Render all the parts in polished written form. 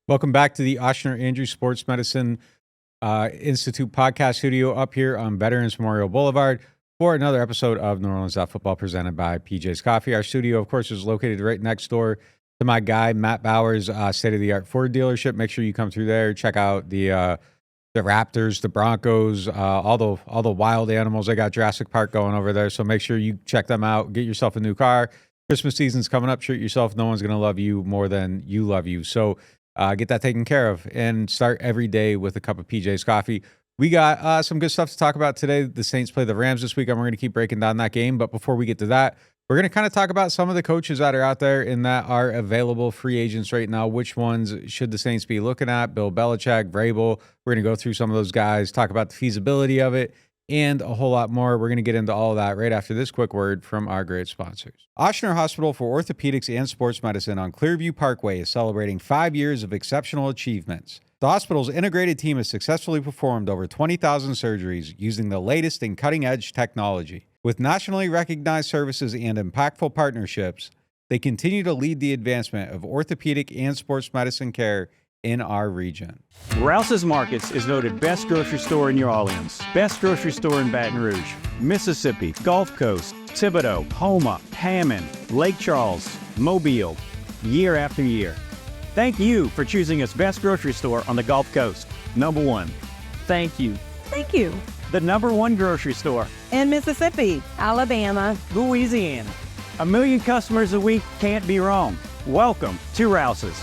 Welcome back to the Oshner Andrews Sports Medicine Institute podcast studio up here on Veterans Memorial Boulevard for another episode of NewOrleans.Football presented by PJ's Coffee. Our studio, of course, is located right next door to my guy, Matt Bowers, state-of-the-art Ford dealership. Make sure you come through there, check out the Raptors, the Broncos, all the wild animals. They got Jurassic Park going over there, so make sure you check them out. Get yourself a new car. Christmas season's coming up. Treat yourself. No one's going to love you more than you love you. So get that taken care of and start every day with a cup of PJ's coffee. We got some good stuff to talk about today. The Saints play the Rams this week, and we're going to keep breaking down that game. But before we get to that, we're going to kind of talk about some of the coaches that are out there and that are available free agents right now. Which ones should the Saints be looking at? Bill Belichick, Vrabel. We're going to go through some of those guys, talk about the feasibility of it, and a whole lot more. We're going to get into all of that right after this quick word from our great sponsors. Oshner Hospital for Orthopedics and Sports Medicine on Clearview Parkway is celebrating 5 years of exceptional achievements. The hospital's integrated team has successfully performed over 20,000 surgeries using the latest in cutting-edge technology. With nationally recognized services and impactful partnerships, they continue to lead the advancement of orthopedic and sports medicine care in our region. Rouse's Markets is voted best grocery store in New Orleans, best grocery store in Baton Rouge, Mississippi, Gulf Coast, Thibodaux, Houma, Hammond, Lake Charles, Mobile, year after year. Thank you for choosing us best grocery store on the Gulf Coast. Number one. Thank you. Thank you. The number one grocery store In Mississippi, Alabama, Louisiana. 1 million customers a week can't be wrong. Welcome to Rouse's.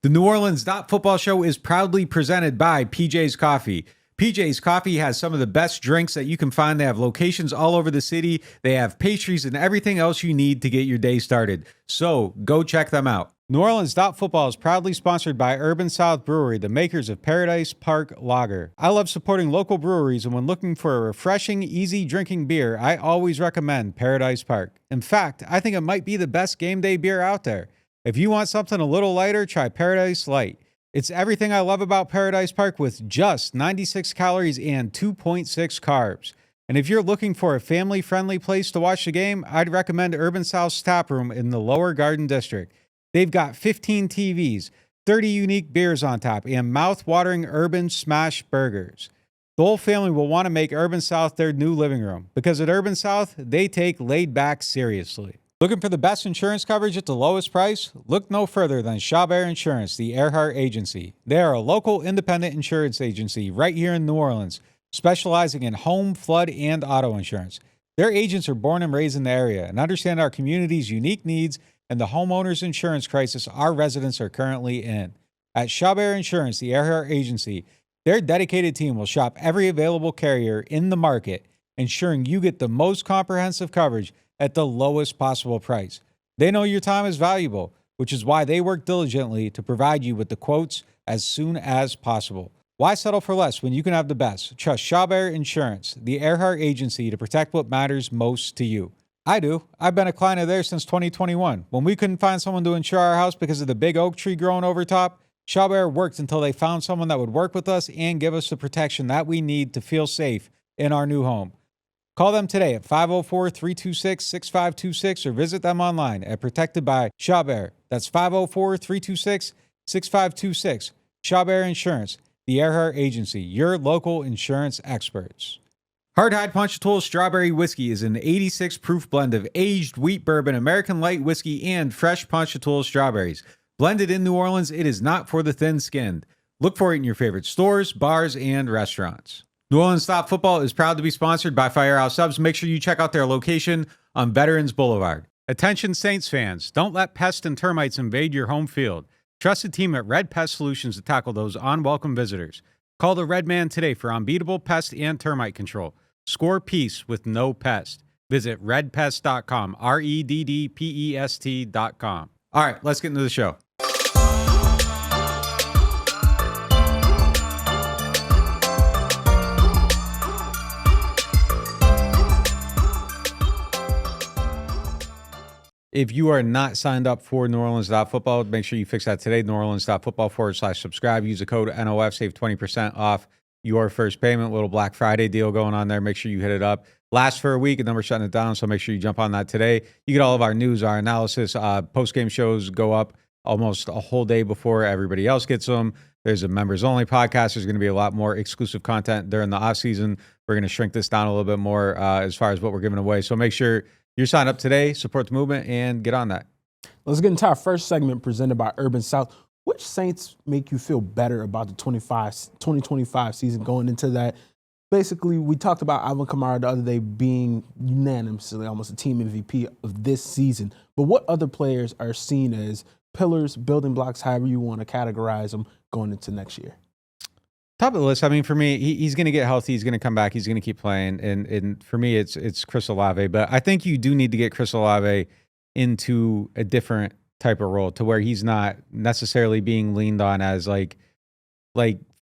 The NewOrleans.Football show is proudly presented by PJ's Coffee. PJ's Coffee has some of the best drinks that you can find. They have locations all over the city. They have pastries and everything else you need to get your day started. So go check them out. NewOrleans.Football is proudly sponsored by Urban South Brewery, the makers of Paradise Park Lager. I love supporting local breweries, and when looking for a refreshing, easy drinking beer, I always recommend Paradise Park. In fact, I think it might be the best game day beer out there. If you want something a little lighter, try Paradise Light. It's everything I love about Paradise Park with just 96 calories and 2.6 carbs. And if you're looking for a family-friendly place to watch the game, I'd recommend Urban South's Tap Room in the Lower Garden District. They've got 15 TVs, 30 unique beers on tap, and mouth-watering urban smash burgers. The whole family will want to make Urban South their new living room, because at Urban South, they take laid back seriously. Looking for the best insurance coverage at the lowest price? Look no further than Chabert Insurance, the Earhart Agency. They are a local independent insurance agency right here in New Orleans, specializing in home, flood, and auto insurance. Their agents are born and raised in the area and understand our community's unique needs and the homeowners insurance crisis our residents are currently in. At Chabert Insurance, the Earhart Agency, their dedicated team will shop every available carrier in the market, ensuring you get the most comprehensive coverage at the lowest possible price. They know your time is valuable, which is why they work diligently to provide you with the quotes as soon as possible. Why settle for less when you can have the best? Trust Chabert Insurance, the Earhart Agency, to protect what matters most to you. I do. I've been a client of theirs since 2021. When we couldn't find someone to insure our house because of the big oak tree growing over top, Chabert worked until they found someone that would work with us and give us the protection that we need to feel safe in our new home. Call them today at 504-326-6526 or visit them online at Protected by Chabert. That's 504-326-6526. Chabert Insurance, the Earhart Agency, your local insurance experts. Hardhide Ponchatoula Strawberry Whiskey is an 86 proof blend of aged wheat bourbon, American light whiskey, and fresh Ponchatoula strawberries. Blended in New Orleans, it is not for the thin-skinned. Look for it in your favorite stores, bars, and restaurants. NewOrleans.Football is proud to be sponsored by Firehouse Subs. Make sure you check out their location on Veterans Boulevard. Attention Saints fans, don't let pests and termites invade your home field. Trust a team at Red Pest Solutions to tackle those unwelcome visitors. Call the Red Man today for unbeatable pest and termite control. Score peace with no pest. Visit redpest.com, REDDPEST.com. All right, let's get into the show. If you are not signed up for NewOrleans.Football, make sure you fix that today. NewOrleans.Football/subscribe. Use the code NOF. Save 20% off your first payment. Little Black Friday deal going on there. Make sure you hit it up. Lasts for a week, and then we're shutting it down, so make sure you jump on that today. You get all of our news, our analysis. Post-game shows go up almost a whole day before everybody else gets them. There's a members only podcast. There's going to be a lot more exclusive content during the off season. We're going to shrink this down a little bit more as far as what we're giving away. So make sure you're signed up today, support the movement, and get on that. Let's get into our first segment presented by Urban South. Which Saints make you feel better about the 2025 season going into that? Basically, we talked about Alvin Kamara the other day being unanimously almost a team MVP of this season. But what other players are seen as pillars, building blocks, however you want to categorize them going into next year? Top of the list. I mean, for me, he's going to get healthy. He's going to come back. He's going to keep playing. And for me, it's Chris Olave. But I think you do need to get Chris Olave into a different type of role to where he's not necessarily being leaned on as like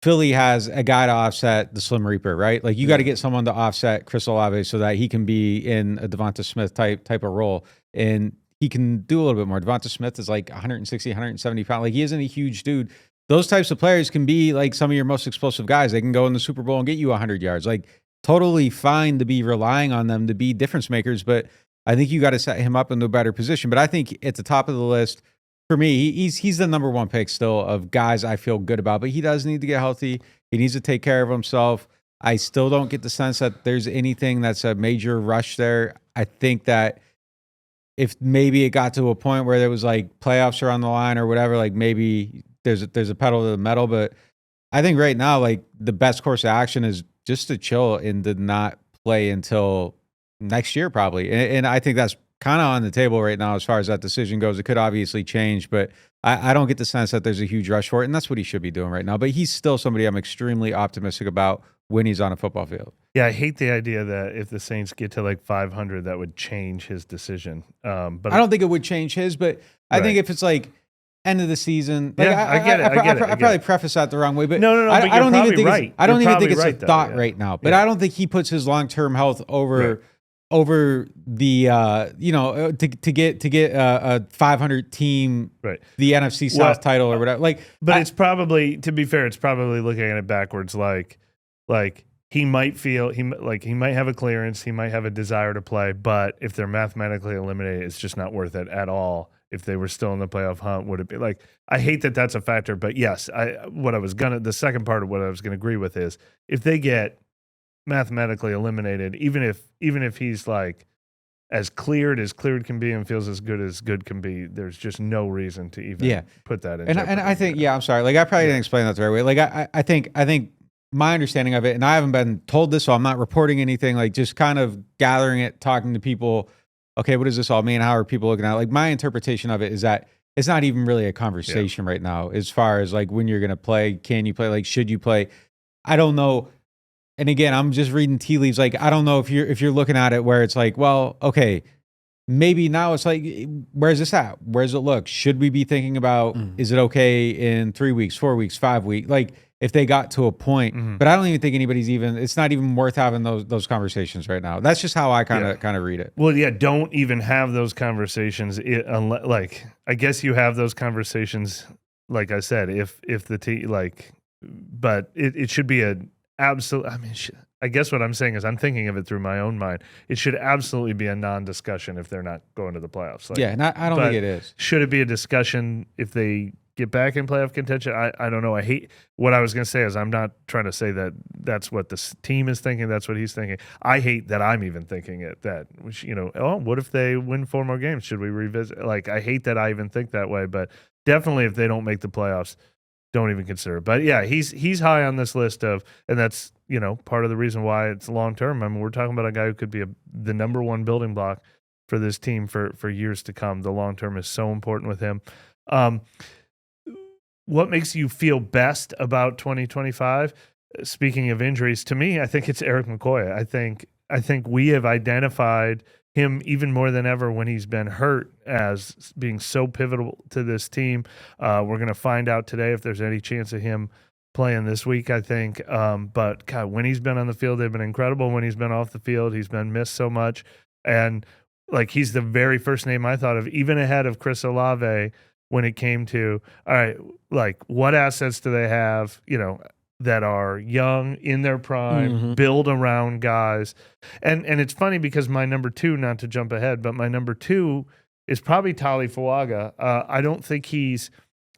Philly has a guy to offset the Slim Reaper, right? Like you got to get someone to offset Chris Olave so that he can be in a Devonta Smith type of role. And he can do a little bit more. Devonta Smith is like 160, 170 pounds. Like he isn't a huge dude. Those types of players can be like some of your most explosive guys. They can go in the Super Bowl and get you 100 yards. Like totally fine to be relying on them to be difference makers, but I think you got to set him up into a better position. But I think at the top of the list, for me, he's the number one pick still of guys I feel good about. But he does need to get healthy. He needs to take care of himself. I still don't get the sense that there's anything that's a major rush there. I think that if maybe it got to a point where there was like playoffs are on the line or whatever, like maybe there's a pedal to the metal. But I think right now, like the best course of action is just to chill and to not play until next year probably. And I think that's kind of on the table right now as far as that decision goes. It could obviously change, but I don't get the sense that there's a huge rush for it, and that's what he should be doing right now. But he's still somebody I'm extremely optimistic about when he's on a football field. Yeah, I hate the idea that if the Saints get to like 500, that would change his decision. But I don't think it would change his, but I think if it's like end of the season, like yeah, I get it. I probably preface that the wrong way, but no. I don't even think right. I don't You're even think it's right, a thought right now. But I don't think he puts his long-term health over the to get a 500 team, the NFC South title or whatever. Like, but it's probably, to be fair, it's probably looking at it backwards. Like he might feel he might have a clearance, he might have a desire to play, but if they're mathematically eliminated, it's just not worth it at all. If they were still in the playoff hunt, would it be like? I hate that that's a factor, but yes, the second part of what I was gonna agree with is if they get mathematically eliminated, even if he's like as cleared can be and feels as good can be, there's just no reason to even put that in. And I think I'm sorry, like I probably didn't explain that the right way. Like I think my understanding of it, and I haven't been told this, so I'm not reporting anything, like just kind of gathering it, talking to people. Okay, what does this all mean? How are people looking at it? Like my interpretation of it is that it's not even really a conversation right now as far as like when you're going to play, can you play, like should you play? I don't know. And again, I'm just reading tea leaves. Like I don't know if you're looking at it where it's like, well, okay, maybe now it's like, where's this at? Where does it look? Should we be thinking about, is it okay in 3 weeks, 4 weeks, 5 weeks? Like if they got to a point, but I don't even think it's not even worth having those conversations right now. That's just how I kind of read it. Well, yeah, don't even have those conversations. Unless, like, I guess you have those conversations, like I said, if the team, like, but it should be an absolute, I mean, I guess what I'm saying is I'm thinking of it through my own mind. It should absolutely be a non-discussion if they're not going to the playoffs. Like, and I don't think it is. Should it be a discussion if they get back in playoff contention? I don't know. I hate what I was going to say is I'm not trying to say that that's what the team is thinking. That's what he's thinking. I hate that I'm even thinking it, that, what if they win 4 more games? Should we revisit? Like, I hate that I even think that way, but definitely if they don't make the playoffs, don't even consider it. But yeah, he's high on this list of, and that's, part of the reason why it's long-term. I mean, we're talking about a guy who could be the number one building block for this team for years to come. The long-term is so important with him. What makes you feel best about 2025? Speaking of injuries, to me, I think it's Eric McCoy. I think we have identified him even more than ever when he's been hurt as being so pivotal to this team. We're going to find out today if there's any chance of him playing this week, I think. But God, when he's been on the field, they've been incredible. When he's been off the field, he's been missed so much. And like, he's the very first name I thought of, even ahead of Chris Olave, when it came to, all right, like what assets do they have, that are young, in their prime, build around guys. And it's funny because my number 2, not to jump ahead, but my number 2 is probably Tali Fuaga. I don't think he's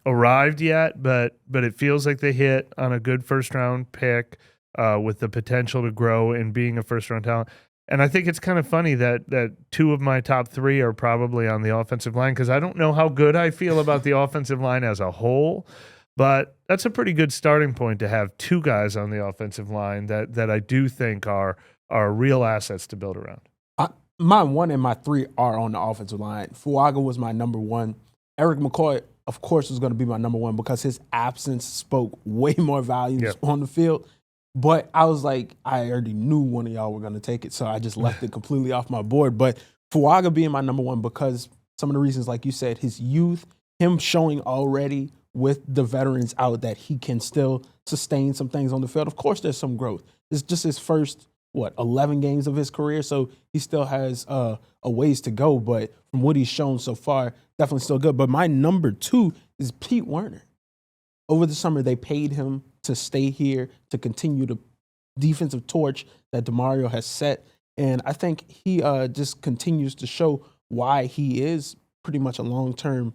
arrived yet, but it feels like they hit on a good first-round pick with the potential to grow and being a first-round talent. And I think it's kind of funny that two of my top three are probably on the offensive line because I don't know how good I feel about the offensive line as a whole, but that's a pretty good starting point to have two guys on the offensive line that I do think are real assets to build around. My 1 and my 3 are on the offensive line. Fuaga was my number 1. Eric McCoy, of course, was going to be my number 1 because his absence spoke way more volumes on the field. But I was like, I already knew one of y'all were going to take it, so I just left it completely off my board. But Fuaga being my number 1 because some of the reasons, like you said, his youth, him showing already with the veterans out that he can still sustain some things on the field. Of course, there's some growth. It's just his first, 11 games of his career, so he still has a ways to go. But from what he's shown so far, definitely still good. But my number 2 is Pete Werner. Over the summer, they paid him to stay here, to continue the defensive torch that DeMario has set. And I think he just continues to show why he is pretty much a long-term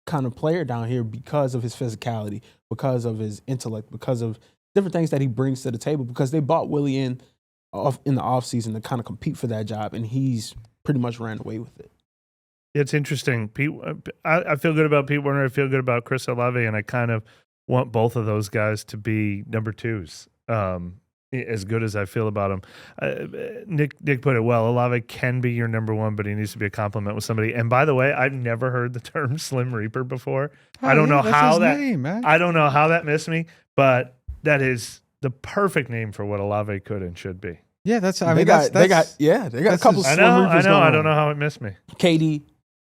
kind of player down here because of his physicality, because of his intellect, because of different things that he brings to the table, because they bought Willie in the offseason to kind of compete for that job, and he's pretty much ran away with it. It's interesting. I feel good about Pete Werner. I feel good about Chris Olave, and I kind of want both of those guys to be number 2s. As good as I feel about him. Nick put it well. Olave can be your number 1, but he needs to be a complement with somebody. And by the way, I've never heard the term Slim Reaper before. I don't know how that name, I don't know how that missed me, but that is the perfect name for what Olave could and should be. Yeah, that's. They got a couple. I know. I don't know how it missed me. KD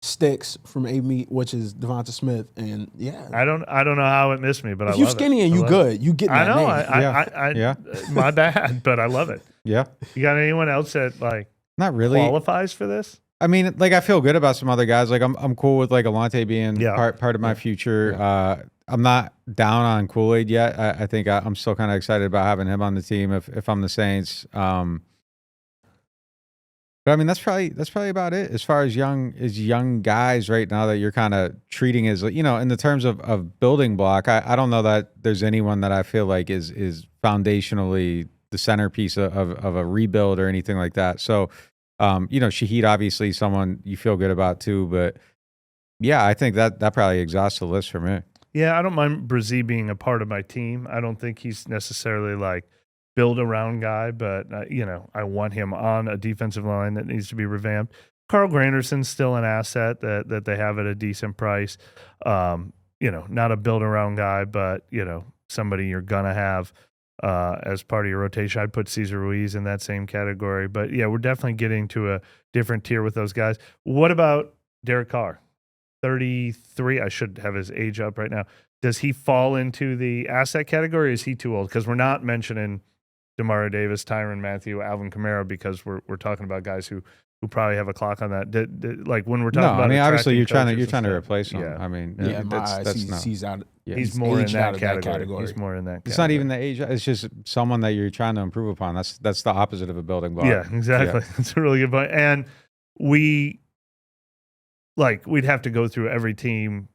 Sticks from A-Meat, which is Devonta Smith, and I don't know how it missed me, but if you're skinny and you good, you get that I know. name. My bad, but I love it. Yeah. You got anyone else that not really qualifies for this? I mean, I feel good about some other guys. I'm cool with Alante being part of my future. Yeah. I'm not down on Kool-Aid yet. I think I'm still kind of excited about having him on the team if I'm the Saints. But I mean, that's probably about it as far as young guys right now that you're kind of treating as, in the terms of building block. I don't know that there's anyone that I feel like is foundationally the centerpiece of a rebuild or anything like that. So, Shaheed obviously someone you feel good about too, but yeah, I think that probably exhausts the list for me. Yeah, I don't mind Brazee being a part of my team. I don't think he's necessarily build around guy, but I want him on a defensive line that needs to be revamped. Carl Granderson's still an asset that they have at a decent price. Not a build around guy, but somebody you're gonna have as part of your rotation. I'd put Cesar Ruiz in that same category, but yeah, we're definitely getting to a different tier with those guys. What about Derek Carr? 33. I should have his age up right now. Does he fall into the asset category? Or is he too old? Because we're not mentioning Demario Davis, Tyrann Mathieu, Alvin Kamara, because we're talking about guys who probably have a clock on that. When we're talking about, I mean, obviously you're trying to replace him. Yeah. I mean, he's out. He's He's more in aged that out of that category. category. He's more in that. It's not even the age. It's just someone that you're trying to improve upon. That's the opposite of a building block. Yeah, exactly. Yeah. That's a really good point. And we'd have to go through every team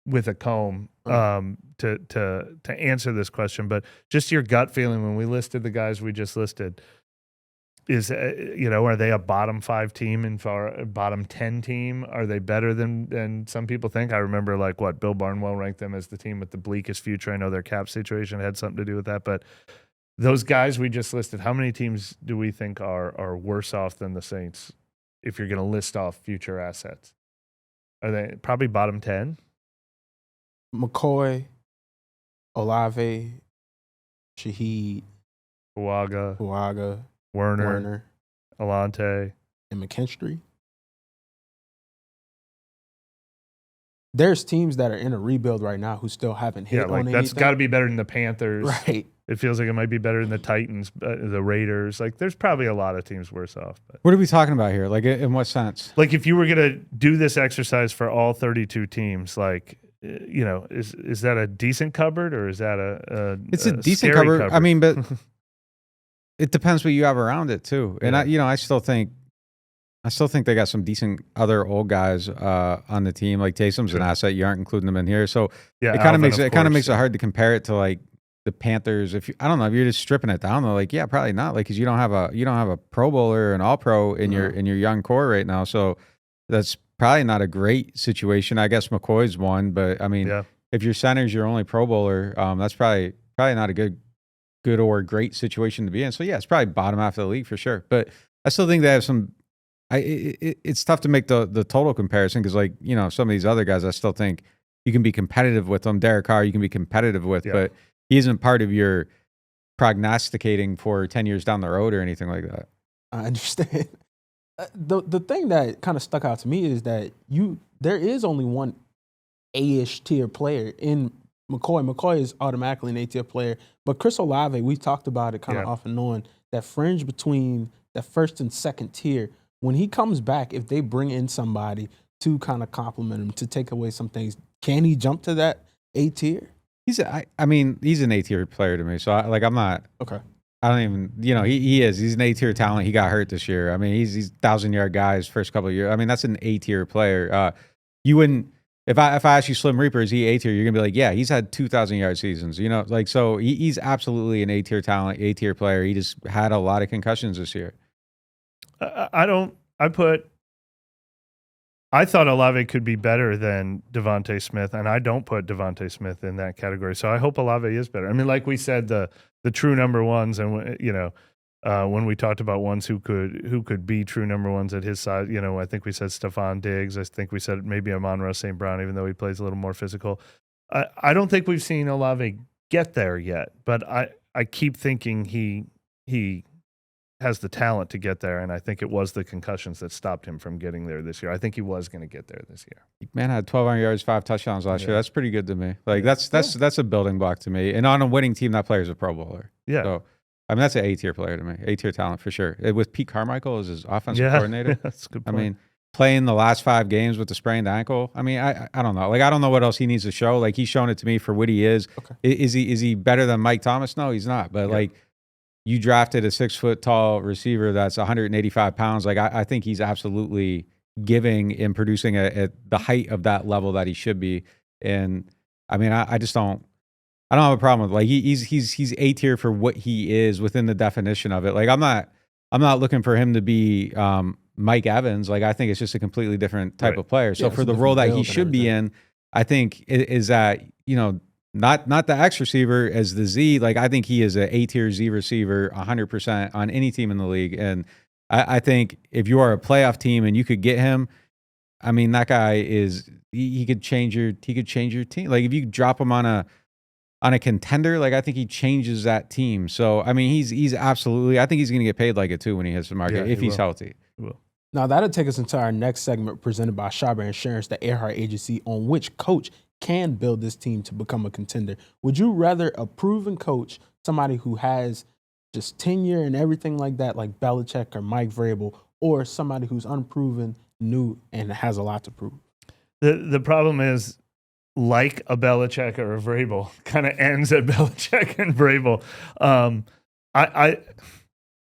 with a comb to answer this question, but just your gut feeling when we listed the guys we just listed is, are they a bottom 5 team and a bottom 10 team? Are they better than some people think? I remember Bill Barnwell ranked them as the team with the bleakest future. I know their cap situation had something to do with that, but those guys we just listed, how many teams do we think are worse off than the Saints if you're going to list off future assets? Are they probably bottom 10? McCoy, Olave, Shaheed, Fuaga, Werner, Alante, and McKinstry. There's teams that are in a rebuild right now who still haven't hit on anything. That's got to be better than the Panthers. Right. It feels like it might be better than the Titans, the Raiders. There's probably a lot of teams worse off. But. What are we talking about here? In what sense? If you were going to do this exercise for all 32 teams, is that a decent cupboard or is that It's a decent cupboard. I mean, but it depends what you have around it too. And I still think I still think they got some decent other old guys on the team. Like Taysom's an asset. You aren't including them in here, so Yeah, it kind of Alvin, makes it hard to compare it to like the Panthers. I don't know if you're just stripping it down though, like yeah, probably not. Like because you don't have a Pro Bowler or an All Pro in your young core right now, so that's probably not a great situation. I guess McCoy's one, but I mean, if your center's your only Pro Bowler, that's probably not a good or great situation to be in. So yeah, it's probably bottom half of the league for sure. But I still think they have some. It's tough to make the total comparison because like some of these other guys, I still think you can be competitive with them. Derek Carr, you can be competitive with, but he isn't part of your prognosticating for 10 years down the road or anything like that. I understand. The thing that kind of stuck out to me is that there is only one A-ish tier player in McCoy. McCoy is automatically an A-tier player, but Chris Olave, we talked about it kind of off and on, that fringe between that first and second tier. When he comes back, if they bring in somebody to kind of compliment him, to take away some things, can he jump to that A-tier? He's an A-tier player to me. So I'm not. Okay. I don't even, he is. He's an A-tier talent. He got hurt this year. I mean, he's 1,000-yard guys first couple of years. I mean, that's an A-tier player. You wouldn't, if I ask you Slim Reaper, is he A-tier? You're going to be like, yeah, he's had 2,000-yard seasons. So he's absolutely an A-tier talent, A-tier player. He just had a lot of concussions this year. I thought Olave could be better than Devontae Smith, and I don't put Devontae Smith in that category. So I hope Olave is better. I mean, like we said, the true number ones, and when we talked about ones who could be true number ones at his size, I think we said Stephon Diggs. I think we said maybe Amon-Ra St. Brown, even though he plays a little more physical. I don't think we've seen Olave get there yet, but I keep thinking he has the talent to get there, and I think it was the concussions that stopped him from getting there this year. I think he was going to get there this year. Man had 1,200 yards, 5 touchdowns last year. That's pretty good to me. Like that's a building block to me. And on a winning team, that player's a Pro Bowler. Yeah. So I mean, that's an A-tier player to me. A-tier talent for sure. With Pete Carmichael as his offensive coordinator. That's a good point. I mean, playing the last 5 games with the sprained ankle. I mean, I don't know. Like I don't know what else he needs to show. Like he's shown it to me for what he is. Okay. Is he better than Mike Thomas? No, he's not. But like. You drafted a 6-foot-tall receiver that's 185 pounds. Like I think he's absolutely giving and producing at the height of that level that he should be. And I mean, I just don't. I don't have a problem with like he's A-tier for what he is within the definition of it. Like I'm not looking for him to be Mike Evans. Like I think it's just a completely different type of player. So for the role that he should be in, I think is that Not the X receiver as the Z. Like I think he is an A-tier Z receiver 100% on any team in the league. And I think if you are a playoff team and you could get him, I mean that guy is he could change your team. Like if you drop him on a contender, like I think he changes that team. So I mean he's absolutely. I think he's going to get paid like it too when he hits the market if he's healthy. He will. Now that'll take us into our next segment presented by Schaber Insurance, the Earhart agency, on which coach can build this team to become a contender. Would you rather a proven coach, somebody who has just tenure and everything like that, like Belichick or Mike Vrabel, or somebody who's unproven, new, and has a lot to prove? The problem is, like a Belichick or a Vrabel, kind of ends at Belichick and Vrabel.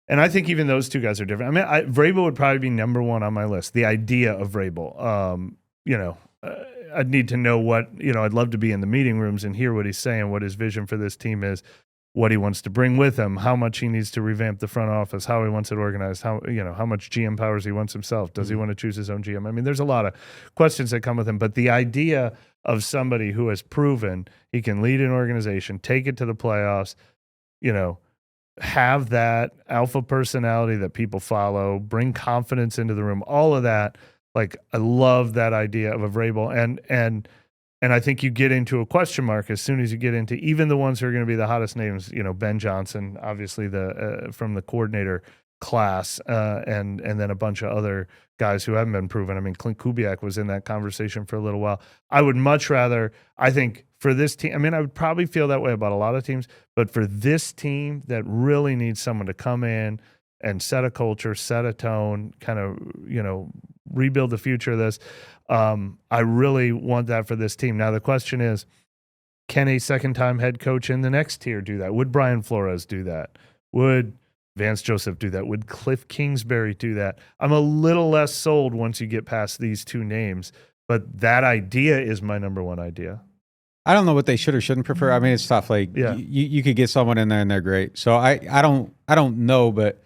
I think even those two guys are different. I mean, Vrabel would probably be number one on my list. The idea of Vrabel, I'd need to know what, I'd love to be in the meeting rooms and hear what he's saying, what his vision for this team is, what he wants to bring with him, how much he needs to revamp the front office, how he wants it organized, how much GM powers he wants himself. Does he want to choose his own GM? I mean, there's a lot of questions that come with him, but the idea of somebody who has proven he can lead an organization, take it to the playoffs, have that alpha personality that people follow, bring confidence into the room, all of that. Like I love that idea of a Vrabel, and I think you get into a question mark as soon as you get into even the ones who are going to be the hottest names. Ben Johnson, obviously from the coordinator class, and then a bunch of other guys who haven't been proven. I mean, Clint Kubiak was in that conversation for a little while. I would much rather, I think, for this team. I mean, I would probably feel that way about a lot of teams, but for this team that really needs someone to come in and set a culture, set a tone, kind of, rebuild the future of this. I really want that for this team. Now, the question is, can a second-time head coach in the next tier do that? Would Brian Flores do that? Would Vance Joseph do that? Would Cliff Kingsbury do that? I'm a little less sold once you get past these two names, but that idea is my number one idea. I don't know what they should or shouldn't prefer. I mean, it's tough. Like you could get someone in there and they're great. So I don't know, but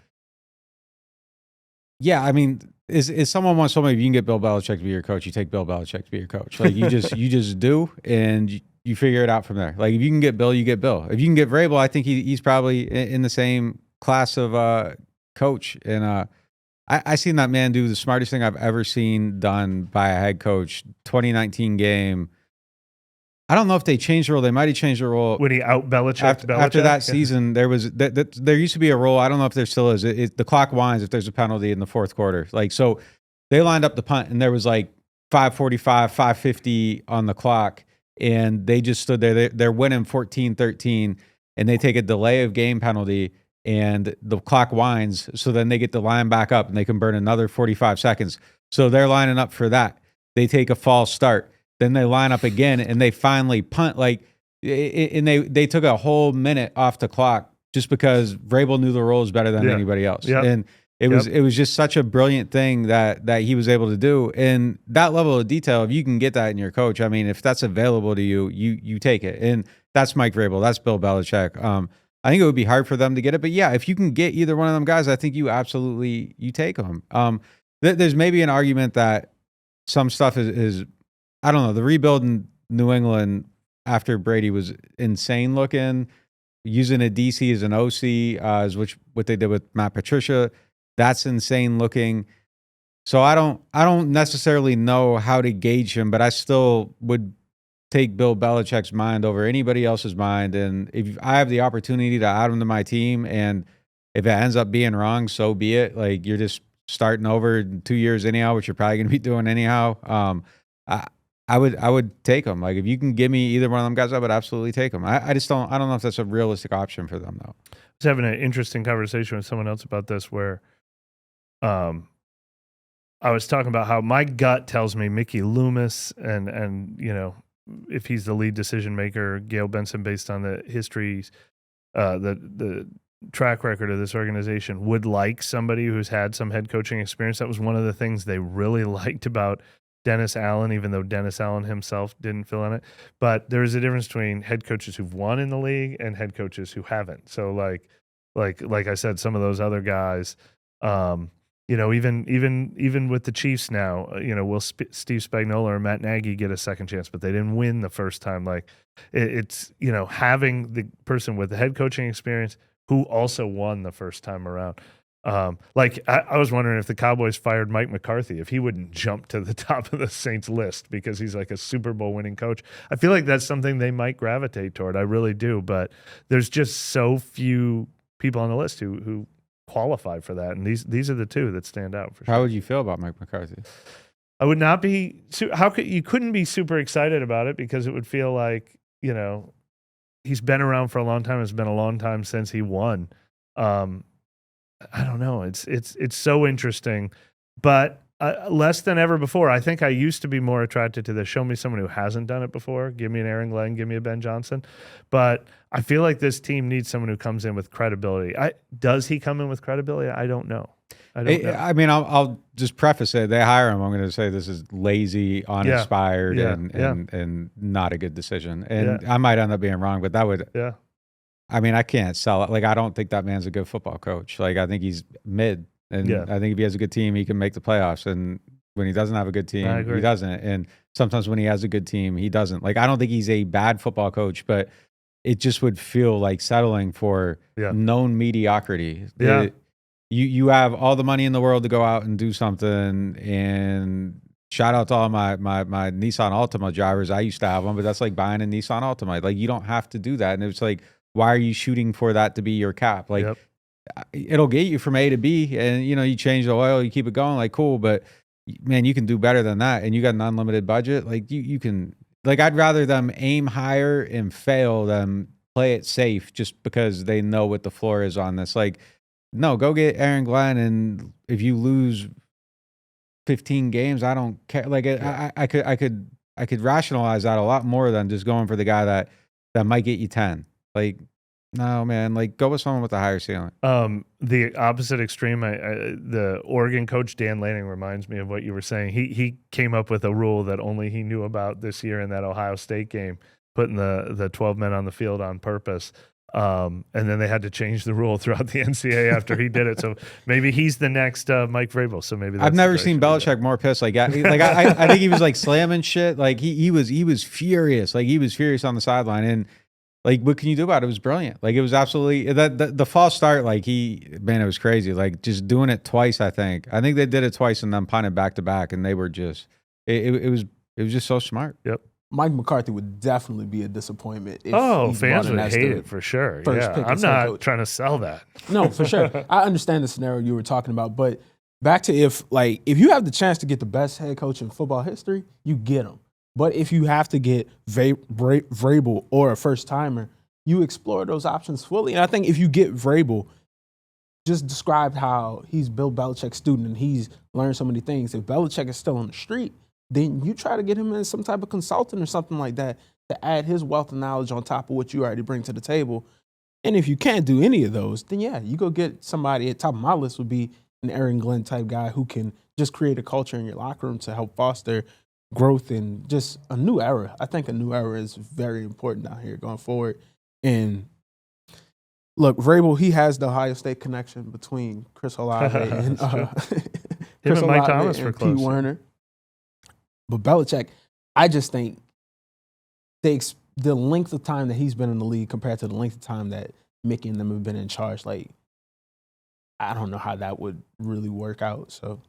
yeah, I mean, is someone wants somebody, if you can get Bill Belichick to be your coach, you take Bill Belichick to be your coach. Like you just do, and you figure it out from there. Like if you can get Bill, you get Bill. If you can get Vrabel, I think he's probably in the same class of coach. And I seen that man do the smartest thing I've ever seen done by a head coach. 2019 game. I don't know if they changed the rule. They might have changed the rule when he out Belichick. After that season, there used to be a rule. I don't know if there still is. The clock winds if there's a penalty in the fourth quarter. Like, so they lined up the punt, and there was like 5:45, 5:50 on the clock, and they just stood there. They're winning 14-13, and they take a delay of game penalty, and the clock winds. So then they get the line back up, and they can burn another 45 seconds. So they're lining up for that. They take a false start. Then they line up again, and they finally punt. Like, and they took a whole minute off the clock just because Vrabel knew the rules better than anybody else. Yep. And it was just such a brilliant thing that he was able to do. And that level of detail, if you can get that in your coach, I mean, if that's available to you, you take it. And that's Mike Vrabel. That's Bill Belichick. I think it would be hard for them to get it, but yeah, if you can get either one of them guys, I think you take them. There's maybe an argument that some stuff is I don't know. The rebuild in New England after Brady was insane looking. Using a DC as an OC, is what they did with Matt Patricia. That's insane looking. So I don't necessarily know how to gauge him, but I still would take Bill Belichick's mind over anybody else's mind. And if I have the opportunity to add him to my team, and if it ends up being wrong, so be it. Like, you're just starting over in 2 years anyhow, which you're probably going to be doing anyhow. I would take them. Like, if you can give me either one of them guys, I would absolutely take them. I just don't know if that's a realistic option for them, though. I was having an interesting conversation with someone else about this, where I was talking about how my gut tells me Mickey Loomis and you know, if he's the lead decision maker, Gail Benson, based on the histories, the track record of this organization, would like somebody who's had some head coaching experience. That was one of the things they really liked about Dennis Allen, even though Dennis Allen himself didn't fill in it. But there's a difference between head coaches who've won in the league and head coaches who haven't. So like I said, some of those other guys, you know, even with the Chiefs now, you know, will Steve Spagnuolo or Matt Nagy get a second chance, but they didn't win the first time. Like, it's, you know, having the person with the head coaching experience who also won the first time around. Like, I was wondering if the Cowboys fired Mike McCarthy, if he wouldn't jump to the top of the Saints list because he's like a Super Bowl winning coach. I feel like that's something they might gravitate toward. I really do. But there's just so few people on the list who qualify for that. And these are the two that stand out for sure. How would you feel about Mike McCarthy? I would not be, you couldn't be super excited about it, because it would feel like, you know, he's been around for a long time. It's been a long time since he won. I don't know. It's so interesting, but less than ever before. I think I used to be more attracted to this. Show me someone who hasn't done it before. Give me an Aaron Glenn. Give me a Ben Johnson. But I feel like this team needs someone who comes in with credibility. Does he come in with credibility? I don't know. I mean, I'll just preface it. They hire him. I'm going to say this is lazy, uninspired, and not a good decision. And I might end up being wrong, but that would. Yeah. I mean, I can't sell it. Like, I don't think that man's a good football coach. Like, I think he's mid. And I think if he has a good team, he can make the playoffs. And when he doesn't have a good team, he doesn't. And sometimes when he has a good team, he doesn't. Like, I don't think he's a bad football coach, but it just would feel like settling for known mediocrity. Yeah. You have all the money in the world to go out and do something. And shout out to all my Nissan Altima drivers. I used to have them, but that's like buying a Nissan Altima. Like, you don't have to do that. And it's like, why are you shooting for that to be your cap? Like, it'll get you from A to B, and, you know, you change the oil, you keep it going, like, cool. But man, you can do better than that. And you got an unlimited budget. Like, you can, like, I'd rather them aim higher and fail than play it safe just because they know what the floor is on this. Like, no, go get Aaron Glenn. And if you lose 15 games, I don't care. Like, I could rationalize that a lot more than just going for the guy that might get you 10. Like, No, man. Like, go with someone with a higher ceiling. The opposite extreme, the Oregon coach Dan Lanning reminds me of what you were saying. He came up with a rule that only he knew about this year in that Ohio State game, putting the 12 men on the field on purpose. And then they had to change the rule throughout the NCAA after he did it. So maybe he's the next Mike Vrabel. So maybe that's I've never seen Belichick more pissed. Like I think he was like slamming shit. Like he was furious. Like he was furious on the sideline. And like, what can you do about it? It was brilliant. Like, it was absolutely the false start. Like, it was crazy. Like, just doing it twice. I think they did it twice and then punted back to back, and they were just it was just so smart. Yep. Mike McCarthy would definitely be a disappointment. If Fans would hate it for sure. Yeah, I'm not trying to sell that. No, for sure. I understand the scenario you were talking about, but back to if you have the chance to get the best head coach in football history, you get him. But if you have to get Vrabel or a first-timer, you explore those options fully. And I think if you get Vrabel, just described how he's Bill Belichick's student and he's learned so many things. If Belichick is still on the street, then you try to get him as some type of consultant or something like that to add his wealth of knowledge on top of what you already bring to the table. And if you can't do any of those, then yeah, you go get somebody. At top of my list would be an Aaron Glenn type guy who can just create a culture in your locker room to help foster growth and just a new era. I think a new era is very important out here going forward. And look, Vrabel, he has the Ohio State connection between Chris Olave and Mike Thomas and Pete Werner. But Belichick, I just think the length of time that he's been in the league compared to the length of time that Mickey and them have been in charge, like, I don't know how that would really work out. So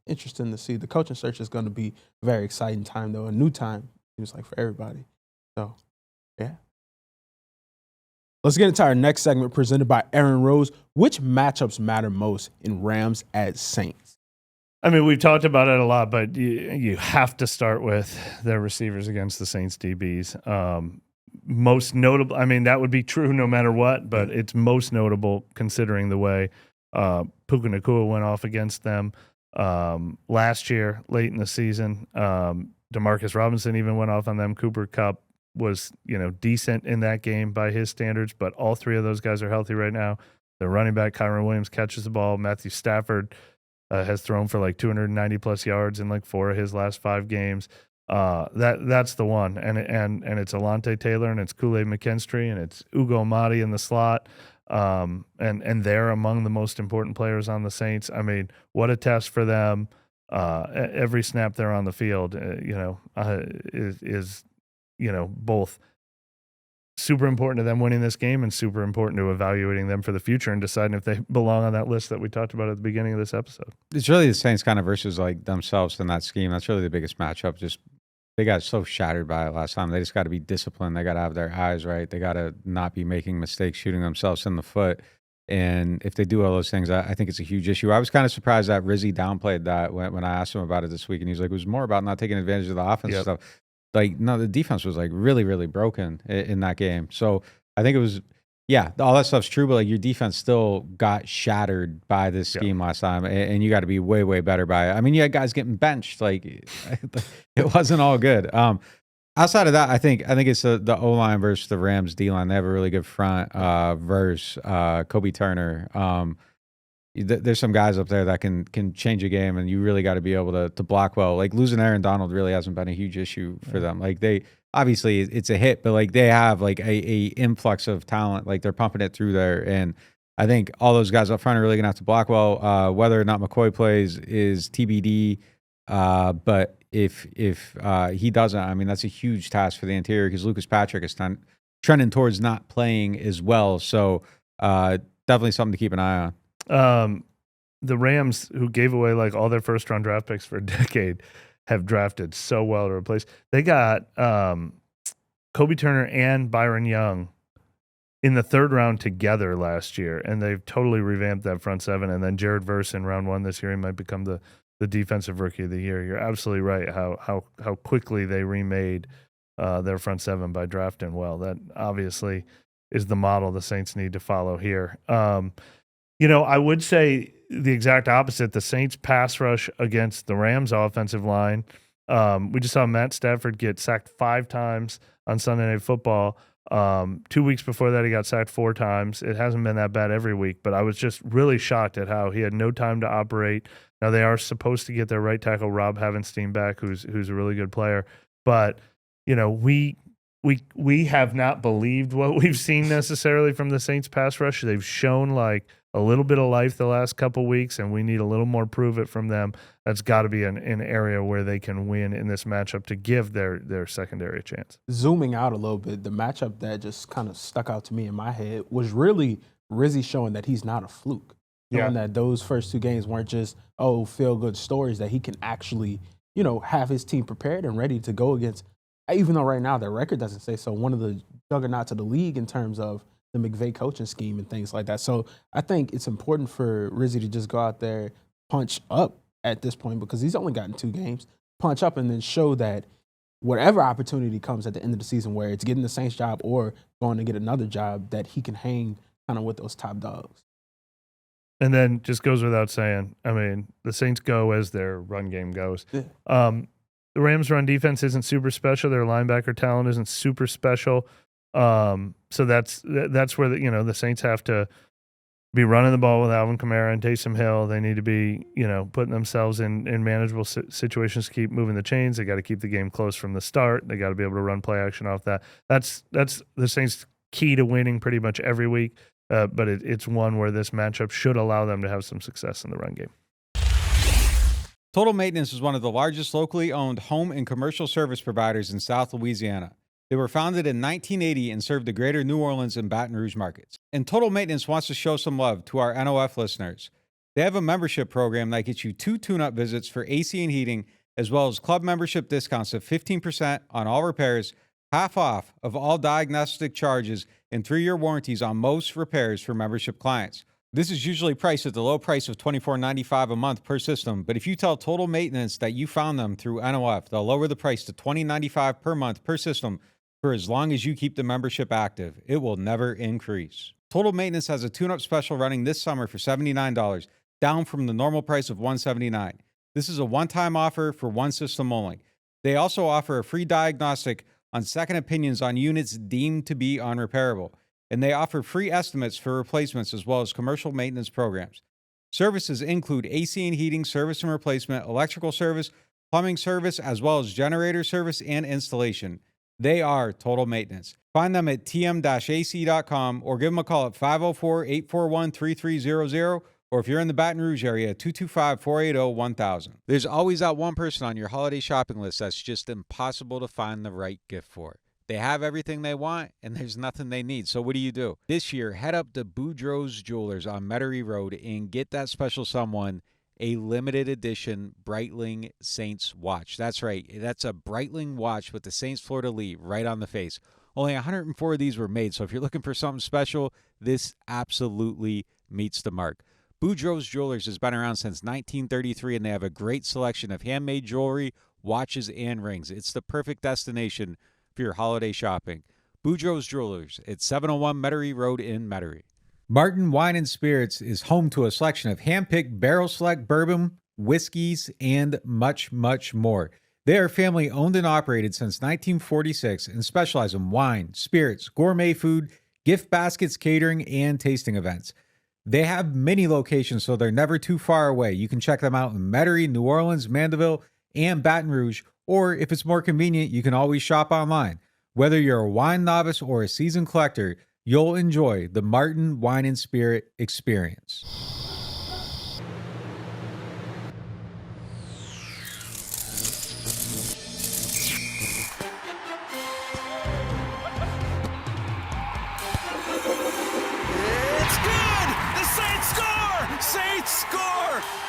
interesting to see. The coaching search is going to be a very exciting time, though. A new time, it was like for everybody. So, yeah. Let's get into our next segment presented by Aaron Rose. Which matchups matter most in Rams at Saints? I mean, we've talked about it a lot, but you have to start with their receivers against the Saints DBs. Most notable, I mean, that would be true no matter what, but it's most notable considering the way Puka Nacua went off against them last year, late in the season. Demarcus Robinson even went off on them. Cooper Kupp was, decent in that game by his standards, but all three of those guys are healthy right now. The running back, Kyron Williams, catches the ball. Matthew Stafford has thrown for like 290-plus yards in like 4 of his last 5 games. That's the one. And it's Alontae Taylor, and it's Kool-Aid McKinstry, and it's Ugo Amadi in the slot. And they're among the most important players on the Saints. I mean, what a test for them. Every snap they're on the field, is both super important to them winning this game and super important to evaluating them for the future and deciding if they belong on that list that we talked about at the beginning of this episode. It's really the Saints kind of versus like themselves in that scheme. That's really the biggest matchup. Just they got so shattered by it last time. They just got to be disciplined. They got to have their eyes right. They got to not be making mistakes, shooting themselves in the foot. And if they do all those things, I think it's a huge issue. I was kind of surprised that Rizzy downplayed that when I asked him about it this week, and he was like, it was more about not taking advantage of the offense and stuff. Like, no, the defense was like really, really broken in that game. So I think it was, all that stuff's true, but like your defense still got shattered by this scheme last time, and you got to be way, way better by it. I mean, you had guys getting benched. Like, it wasn't all good. Outside of that, I think it's the O-line versus the Rams D-line. They have a really good front versus Kobe Turner. There's some guys up there that can change a game, and you really got to be able to block well. Like, losing Aaron Donald really hasn't been a huge issue for them. Like, they obviously it's a hit, but like they have like a influx of talent. Like, they're pumping it through there, and I think all those guys up front are really gonna have to block well. Whether or not McCoy plays is TBD. But if he doesn't, I mean, that's a huge task for the interior because Lucas Patrick is trending towards not playing as well. So definitely something to keep an eye on. The Rams, who gave away like all their first-round draft picks for a decade, have drafted so well to replace. They got Kobe Turner and Byron Young in the 3rd round together last year, and they've totally revamped that front 7. And then Jared Verse in round 1 this year, he might become the defensive rookie of the year. You're absolutely right how quickly they remade their front 7 by drafting well. That obviously is the model the Saints need to follow here. I would say the exact opposite. The Saints pass rush against the Rams offensive line. We just saw Matt Stafford get sacked 5 times on Sunday Night Football. 2 weeks before that, he got sacked 4 times. It hasn't been that bad every week, but I was just really shocked at how he had no time to operate. Now, they are supposed to get their right tackle, Rob Havenstein, back, who's a really good player. But, we have not believed what we've seen necessarily from the Saints pass rush. They've shown like a little bit of life the last couple weeks, and we need a little more prove it from them. That's got to be an area where they can win in this matchup to give their secondary a chance. Zooming out a little bit, the matchup that just kind of stuck out to me in my head was really Rizzy showing that he's not a fluke. Showing that those first 2 games weren't just, feel-good stories, that he can actually, have his team prepared and ready to go against, even though right now their record doesn't say so, one of the juggernauts of the league in terms of the McVay coaching scheme and things like that. So I think it's important for Rizzy to just go out there, punch up at this point, because he's only gotten 2 games, punch up and then show that whatever opportunity comes at the end of the season, where it's getting the Saints job or going to get another job, that he can hang kind of with those top dogs. And then just goes without saying, I mean, the Saints go as their run game goes. Yeah. The Rams' run defense isn't super special. Their linebacker talent isn't super special. So that's where the Saints have to be running the ball with Alvin Kamara and Taysom Hill. They need to be putting themselves in manageable situations to keep moving the chains. They got to keep the game close from the start. They got to be able to run play action off that. That's the Saints' key to winning pretty much every week. But it's one where this matchup should allow them to have some success in the run game. Total Maintenance is one of the largest locally owned home and commercial service providers in South Louisiana. They were founded in 1980 and serve the greater New Orleans and Baton Rouge markets. And Total Maintenance wants to show some love to our NOF listeners. They have a membership program that gets you 2 tune-up visits for AC and heating, as well as club membership discounts of 15% on all repairs, half off of all diagnostic charges, and 3-year warranties on most repairs for membership clients. This is usually priced at the low price of $24.95 a month per system, but if you tell Total Maintenance that you found them through NOF, they'll lower the price to $20.95 per month per system for as long as you keep the membership active. It will never increase. Total Maintenance has a tune-up special running this summer for $79, down from the normal price of $179. This is a one-time offer for one system only. They also offer a free diagnostic on second opinions on units deemed to be unrepairable, and they offer free estimates for replacements as well as commercial maintenance programs. Services include AC and heating service and replacement, electrical service, plumbing service, as well as generator service and installation. They are Total Maintenance. Find them at tm-ac.com or give them a call at 504-841-3300, or if you're in the Baton Rouge area, 225-480-1000. There's always that one person on your holiday shopping list that's just impossible to find the right gift for. They have everything they want, and there's nothing they need. So what do? This year, head up to Boudreaux's Jewelers on Metairie Road and get that special someone a limited edition Breitling Saints watch. That's right. That's a Breitling watch with the Saints fleur-de-lis right on the face. Only 104 of these were made, so if you're looking for something special, this absolutely meets the mark. Boudreaux's Jewelers has been around since 1933, and they have a great selection of handmade jewelry, watches, and rings. It's the perfect destination for your holiday shopping. Boudreaux's Jewelers at 701 Metairie Road in Metairie. Martin Wine and Spirits is home to a selection of hand-picked barrel select bourbon, whiskeys, and much, much more. They are family owned and operated since 1946 and specialize in wine, spirits, gourmet food, gift baskets, catering, and tasting events. They have many locations, so they're never too far away. You can check them out in Metairie, New Orleans, Mandeville, and Baton Rouge, or if it's more convenient, you can always shop online. Whether you're a wine novice or a seasoned collector, you'll enjoy the Martin Wine and Spirit experience.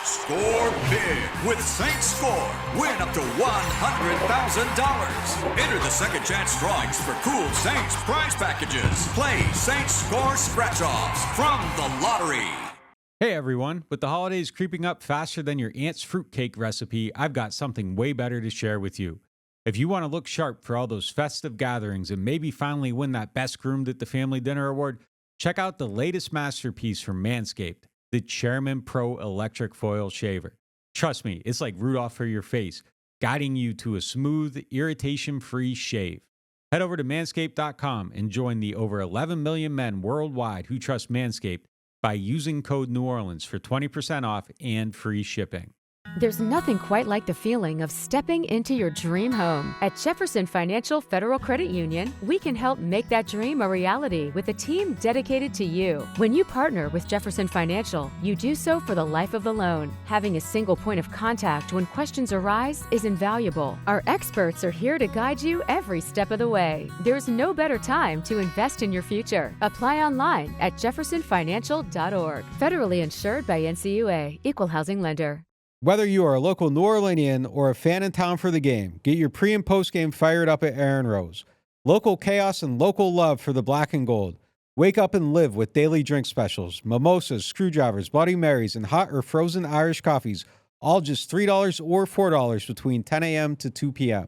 Score big with Saints Score. Win up to $100,000. Enter the second chance drawings for cool Saints prize packages. Play Saints Score scratch-offs from the lottery. Hey everyone, with the holidays creeping up faster than your aunt's fruitcake recipe, I've got something way better to share with you. If you want to look sharp for all those festive gatherings and maybe finally win that Best Groomed at the Family Dinner Award, check out the latest masterpiece from Manscaped, the Chairman Pro Electric Foil Shaver. Trust me, it's like Rudolph for your face, guiding you to a smooth, irritation-free shave. Head over to manscaped.com and join the over 11 million men worldwide who trust Manscaped by using code New Orleans for 20% off and free shipping. There's nothing quite like the feeling of stepping into your dream home. At Jefferson Financial Federal Credit Union, we can help make that dream a reality with a team dedicated to you. When you partner with Jefferson Financial, you do so for the life of the loan. Having a single point of contact when questions arise is invaluable. Our experts are here to guide you every step of the way. There's no better time to invest in your future. Apply online at jeffersonfinancial.org. Federally insured by NCUA, Equal Housing Lender. Whether you are a local New Orleanian or a fan in town for the game, get your pre- and post-game fired up at Aaron Rose. Local chaos and local love for the black and gold. Wake up and live with daily drink specials, mimosas, screwdrivers, Bloody Marys, and hot or frozen Irish coffees, all just $3 or $4 between 10 a.m. to 2 p.m.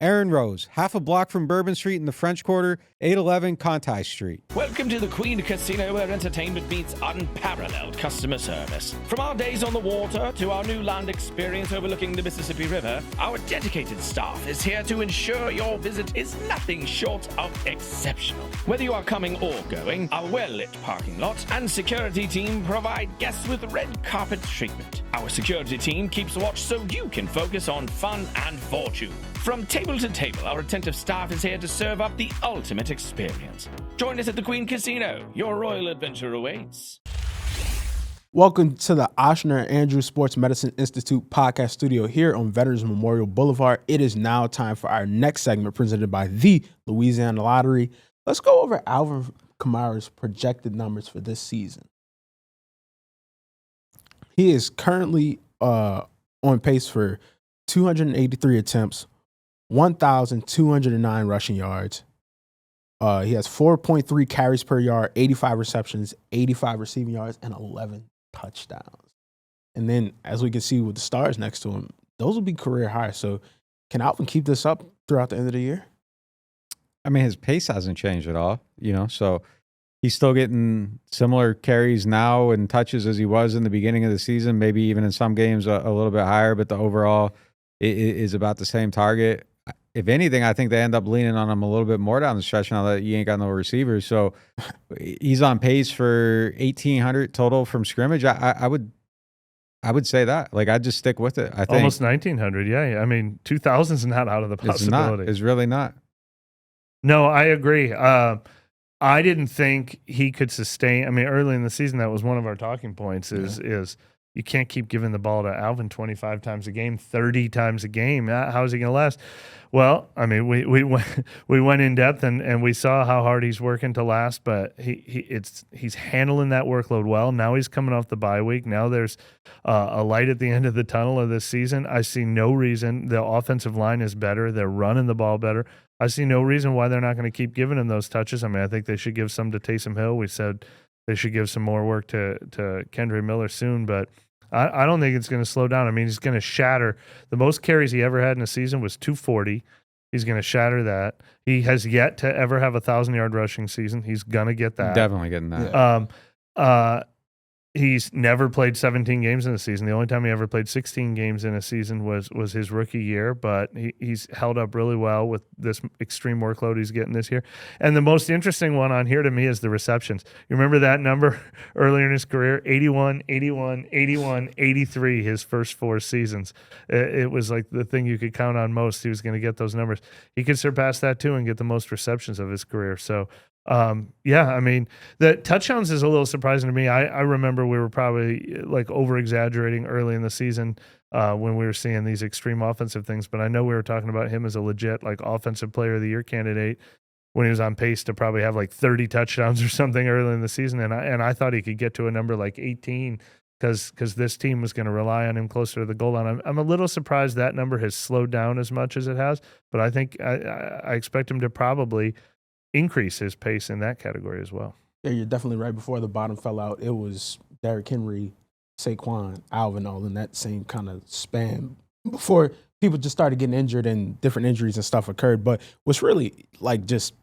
Aaron Rose, half a block from Bourbon Street in the French Quarter, 811 Conti Street. Welcome to the Queen Casino, where entertainment meets unparalleled customer service. From our days on the water to our new land experience overlooking the Mississippi River, our dedicated staff is here to ensure your visit is nothing short of exceptional. Whether you are coming or going, our well-lit parking lot and security team provide guests with red carpet treatment. Our security team keeps watch so you can focus on fun and fortune. From table to table, our attentive staff is here to serve up the ultimate experience. Join us at the Queen Casino. Your royal adventure awaits. Welcome to the Oshner and Andrews Sports Medicine Institute podcast studio here on Veterans Memorial Boulevard. It is now time for our next segment presented by the Louisiana Lottery. Let's go over Alvin Kamara's projected numbers for this season. He is currently on pace for 283 attempts, 1,209 rushing yards. He has 4.3 carries per yard, 85 receptions, 85 receiving yards, and 11 touchdowns. And then, as we can see with the stars next to him, those will be career highs. So can Alvin keep this up throughout the end of the year? I mean, his pace hasn't changed at all, so he's still getting similar carries now and touches as he was in the beginning of the season, maybe even in some games a little bit higher, but the overall is about the same target. If anything, I think they end up leaning on him a little bit more down the stretch now that you ain't got no receivers. So he's on pace for 1,800 total from scrimmage. I would say that. Like, I'd just stick with it. I think almost 1,900. Yeah. I mean, 2,000 is not out of the possibility. It's really not. No, I agree. I didn't think he could sustain. I mean, early in the season, that was one of our talking points is you can't keep giving the ball to Alvin 25 times a game, 30 times a game. How is he going to last? Well, I mean, we went in depth and we saw how hard he's working to last, but he's handling that workload well. Now he's coming off the bye week. Now there's a light at the end of the tunnel of this season. I see no reason. The offensive line is better. They're running the ball better. I see no reason why they're not going to keep giving him those touches. I mean, I think they should give some to Taysom Hill. We said they should give some more work to Kendre Miller soon, but I don't think it's going to slow down. I mean, he's going to shatter. The most carries he ever had in a season was 240. He's going to shatter that. He has yet to ever have a 1,000-yard rushing season. He's going to get that. Definitely getting that. He's never played 17 games in a season. The only time he ever played 16 games in a season was his rookie year, but he's held up really well with this extreme workload he's getting this year. And the most interesting one on here to me is the receptions. You remember that number earlier in his career? 81, 81, 81, 83 his first 4 seasons. It was like the thing you could count on most. He was going to get those numbers. He could surpass that too and get the most receptions of his career. So, I mean, the touchdowns is a little surprising to me. I remember we were probably like over-exaggerating early in the season when we were seeing these extreme offensive things, but I know we were talking about him as a legit like offensive player of the year candidate when he was on pace to probably have like 30 touchdowns or something early in the season, and I thought he could get to a number like 18 because this team was going to rely on him closer to the goal line. I'm a little surprised that number has slowed down as much as it has, but I think I expect him to probably increase his pace in that category as well. Yeah, you're definitely right. Before the bottom fell out, it was Derrick Henry, Saquon, Alvin, all in that same kind of span before people just started getting injured and different injuries and stuff occurred. But what's really like just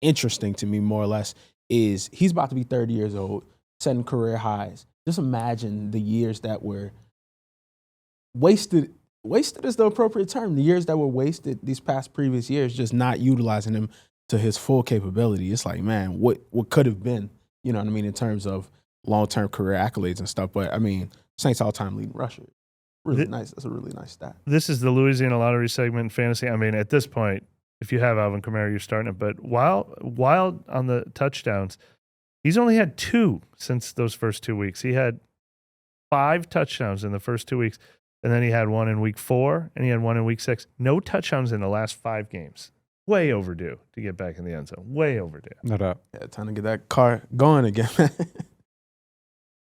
interesting to me, more or less, is he's about to be 30 years old, setting career highs. Just imagine the years that were wasted wasted is the appropriate term. The years that were wasted these previous years, just not utilizing him to his full capability. It's like, man, what could have been, you know what I mean, in terms of long-term career accolades and stuff. But, I mean, Saints all-time leading rusher. Really nice. That's a really nice stat. This is the Louisiana Lottery segment in fantasy. I mean, at this point, if you have Alvin Kamara, you're starting it. But while on the touchdowns, he's only had 2 since those first 2 weeks. He had 5 touchdowns in the first 2 weeks. And then he had 1 in week 4, and he had 1 in week 6. No touchdowns in the last 5 games. Way overdue to get back in the end zone. Way overdue. No doubt. Yeah, time to get that car going again.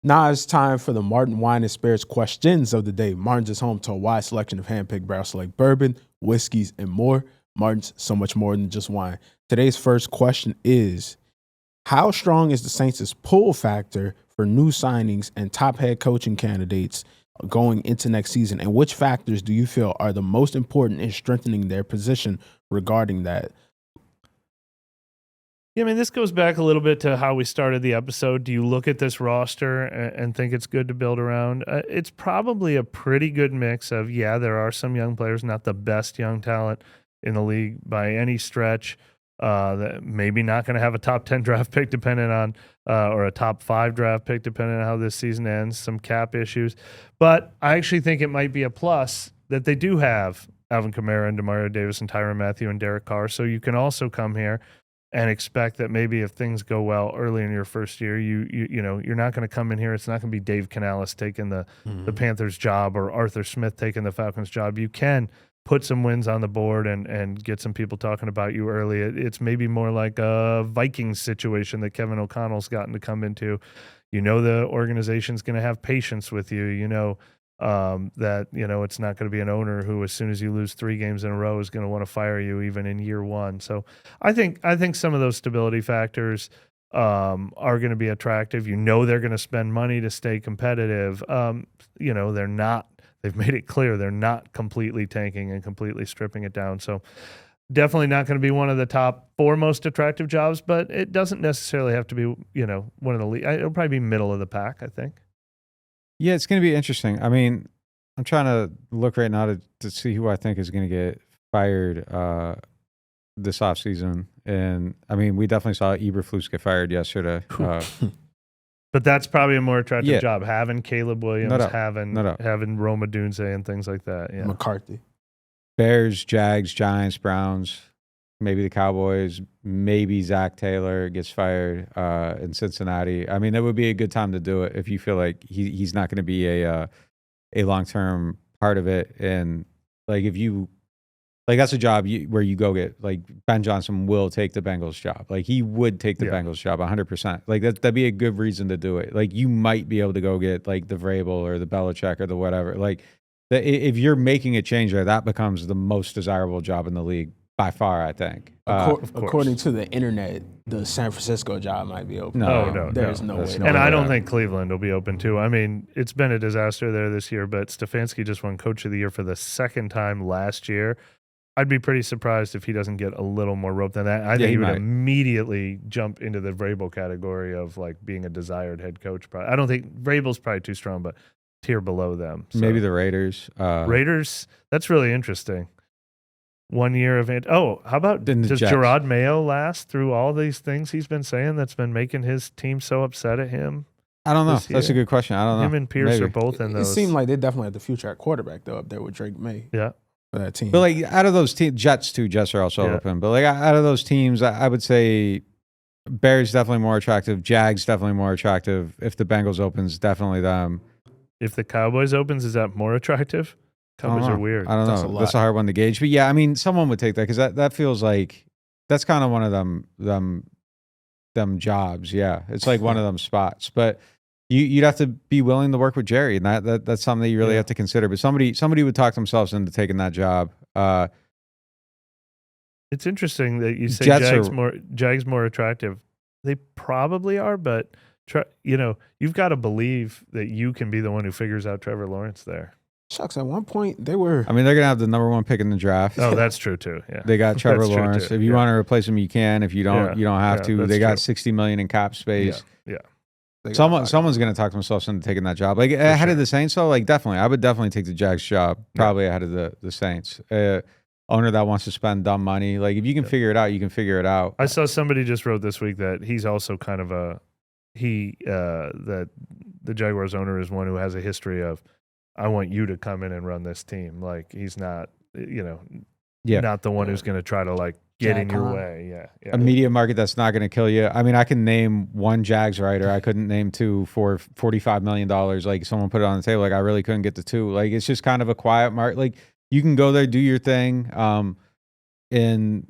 Now it's time for the Martin Wine and Spirits questions of the day. Martin's is home to a wide selection of hand-picked barrel select bourbon, whiskeys, and more. Martin's so much more than just wine. Today's first question is, how strong is the Saints' pull factor for new signings and top head coaching candidates going into next season, and which factors do you feel are the most important in strengthening their position regarding that? Yeah, I mean, this goes back a little bit to how we started the episode. Do you look at this roster and think it's good to build around? It's probably a pretty good mix of, there are some young players, not the best young talent in the league by any stretch. That maybe not going to have a top 10 draft pick depending on, or a top 5 draft pick depending on how this season ends, some cap issues. But I actually think it might be a plus that they do have Alvin Kamara and Demario Davis and Tyrann Mathieu and Derek Carr. So you can also come here and expect that maybe if things go well early in your first year, you're not going to come in here. It's not going to be Dave Canales taking the Panthers job or Arthur Smith taking the Falcons job. You can put some wins on the board and get some people talking about you early. It's maybe more like a Vikings situation that Kevin O'Connell's gotten to come into. You know the organization's going to have patience with you. You know that it's not going to be an owner who, as soon as you lose 3 games in a row, is going to want to fire you even in year 1. So I think some of those stability factors are going to be attractive. They're going to spend money to stay competitive. They're not. They've made it clear they're not completely tanking and completely stripping it down. So definitely not going to be one of the top 4 most attractive jobs, but it doesn't necessarily have to be, one of the league. It'll probably be middle of the pack, I think. Yeah, it's going to be interesting. I mean, I'm trying to look right now to see who I think is going to get fired this offseason. And, I mean, we definitely saw Eberflus get fired yesterday. But that's probably a more attractive job, having Caleb Williams, having Roma Dunze and things like that. Yeah. McCarthy. Bears, Jags, Giants, Browns, maybe the Cowboys, maybe Zach Taylor gets fired in Cincinnati. I mean, that would be a good time to do it if you feel like he's not going to be a long-term part of it. And, like, if you – like, that's a job where you go get, like, Ben Johnson will take the Bengals job. Like, he would take the Bengals job 100%. Like, that'd be a good reason to do it. Like, you might be able to go get, like, the Vrabel or the Belichick or the whatever. Like, if you're making a change there, that becomes the most desirable job in the league by far, I think. According to the internet, the San Francisco job might be open. No, there's no way. And I don't think Cleveland will be open too. I mean, it's been a disaster there this year, but Stefanski just won Coach of the Year for the 2nd time last year. I'd be pretty surprised if he doesn't get a little more rope than that. I think he would immediately jump into the Vrabel category of, like, being a desired head coach. I don't think Vrabel's probably too strong, but tier below them. So. Maybe the Raiders. Raiders, that's really interesting. 1 year of how about does Gerard Mayo last through all these things he's been saying that's been making his team so upset at him? I don't know. That's a good question. I don't know. Him and Pierce are both in those. It seemed like they definitely had the future at quarterback, though, up there with Drake May. Yeah. For that team. But, like, out of those teams, Jets are also open. But, like, out of those teams, I would say Bears definitely more attractive. Jags definitely more attractive. If the Bengals opens, definitely them. If the Cowboys opens, is that more attractive? Cowboys are weird. I don't know. That's a hard one to gauge. But, yeah, I mean, someone would take that because that feels like that's kind of one of them jobs. Yeah, it's like one of them spots. But you'd have to be willing to work with Jerry, and that's something that you really have to consider. But somebody would talk themselves into taking that job. It's interesting that you say Jags more attractive. They probably are, but you've got to believe that you can be the one who figures out Trevor Lawrence there. Shucks, at one point they were. I mean, they're gonna have the #1 pick in the draft. Oh, that's true too. Yeah, they got Trevor Lawrence. If you want to replace him, you can. If you don't, you don't have to. They got $60 million in cap space. Yeah. Someone's going to talk themselves into taking that job. Like ahead of the Saints, though, like definitely. I would definitely take the Jags job, probably ahead of the Saints. Owner that wants to spend dumb money. Like if you can figure it out, you can figure it out. I saw somebody just wrote this week that he's also kind of that the Jaguars owner is one who has a history of, I want you to come in and run this team. Like he's not, not the one who's going to try to like get in your way. Yeah. A media market that's not going to kill you. I mean, I can name one Jags writer. I couldn't name two for $45 million. Like someone put it on the table. Like I really couldn't get the two. Like it's just kind of a quiet market. Like you can go there, do your thing. And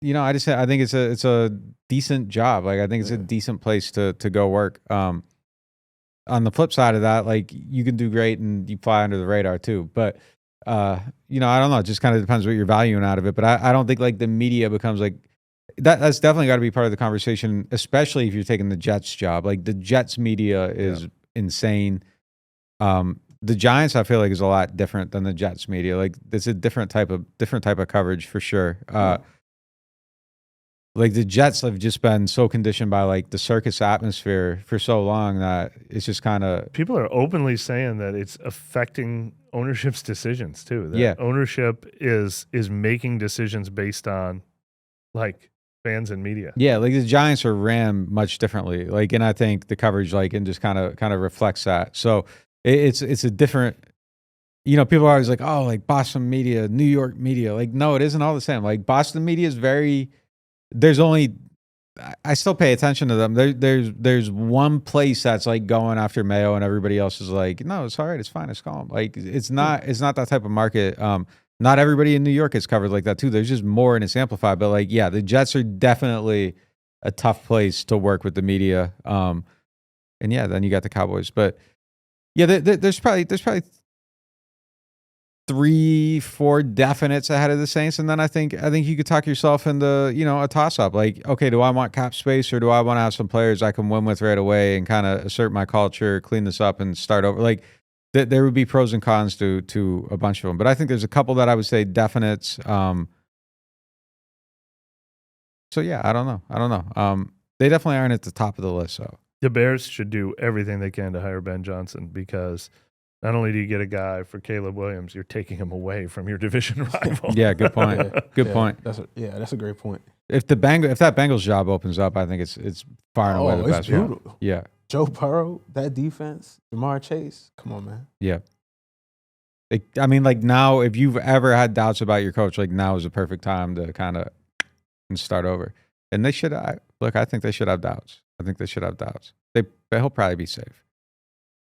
I think it's a decent job. Like I think it's a decent place to go work. On the flip side of that, like you can do great and you fly under the radar too. But I don't know. It just kind of depends what you're valuing out of it. But I don't think like the media becomes like that's definitely got to be part of the conversation, especially if you're taking the Jets job. Like the Jets media is insane. The Giants, I feel like, is a lot different than the Jets media. Like it's a different type of coverage for sure. Like the Jets have just been so conditioned by like the circus atmosphere for so long that it's just kind of people are openly saying that it's affecting ownership's decisions too. That ownership is making decisions based on like fans and media. Yeah, like the Giants are ran much differently. Like, and I think the coverage like and just kind of reflects that. So it's a different. People are always like, oh, like Boston media, New York media. Like, no, it isn't all the same. Like Boston media is very. I still pay attention to them. There's one place that's like going after Mayo and everybody else is like, no, it's all right. It's fine. It's calm. Like it's not that type of market. Not everybody in New York is covered like that too. There's just more and it's amplified. But like, yeah, the Jets are definitely a tough place to work with the media. And yeah, then you got the Cowboys. But yeah, there's probably 3-4 definites ahead of the Saints, and then I think you could talk yourself into a toss up. Like, okay, do I want cap space or do I want to have some players I can win with right away and kind of assert my culture, clean this up, and start over? Like, there would be pros and cons to a bunch of them, but I think there's a couple that I would say definites. So yeah, I don't know. They definitely aren't at the top of the list. So the Bears should do everything they can to hire Ben Johnson because. Not only do you get a guy for Caleb Williams, you're taking him away from your division rival. Yeah, good point. Good point. That's a great point. If that Bengals job opens up, I think it's far and away the best. Brutal. Yeah. Joe Burrow, that defense, Jamar Chase. Come on, man. Yeah. I mean, like now, if you've ever had doubts about your coach, like now is the perfect time to kind of start over. And they should. I think they should have doubts. He'll probably be safe.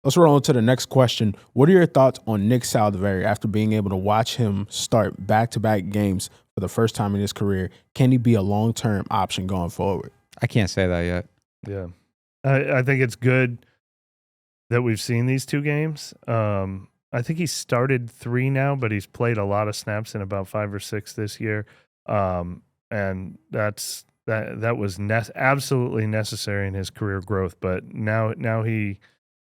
Let's roll on to the next question. What are your thoughts on Nick Saldiveri after being able to watch him start back-to-back games for the first time in his career? Can he be a long-term option going forward? I can't say that yet. Yeah. I think it's good that we've seen these two games. I think he started 3 now, but he's played a lot of snaps in about 5 or 6 this year. And that was absolutely necessary in his career growth. But now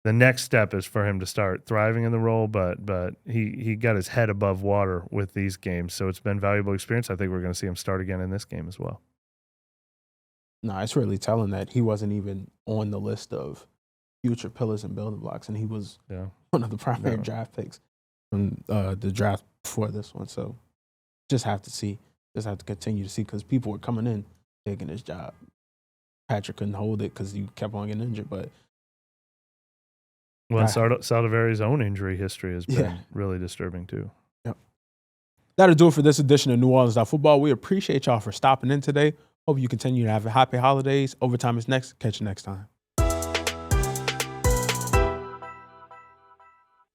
the next step is for him to start thriving in the role, but he got his head above water with these games, so it's been valuable experience. I think we're going to see him start again in this game as well. No, it's really telling that he wasn't even on the list of future pillars and building blocks, and he was one of the primary draft picks from the draft before this one. So just have to continue to see because people were coming in taking his job. Patrick couldn't hold it because he kept on getting injured, but Saldiveri's own injury history has been really disturbing too. Yep. That'll do it for this edition of NewOrleans.Football. We appreciate y'all for stopping in today. Hope you continue to have happy holidays. Overtime is next. Catch you next time.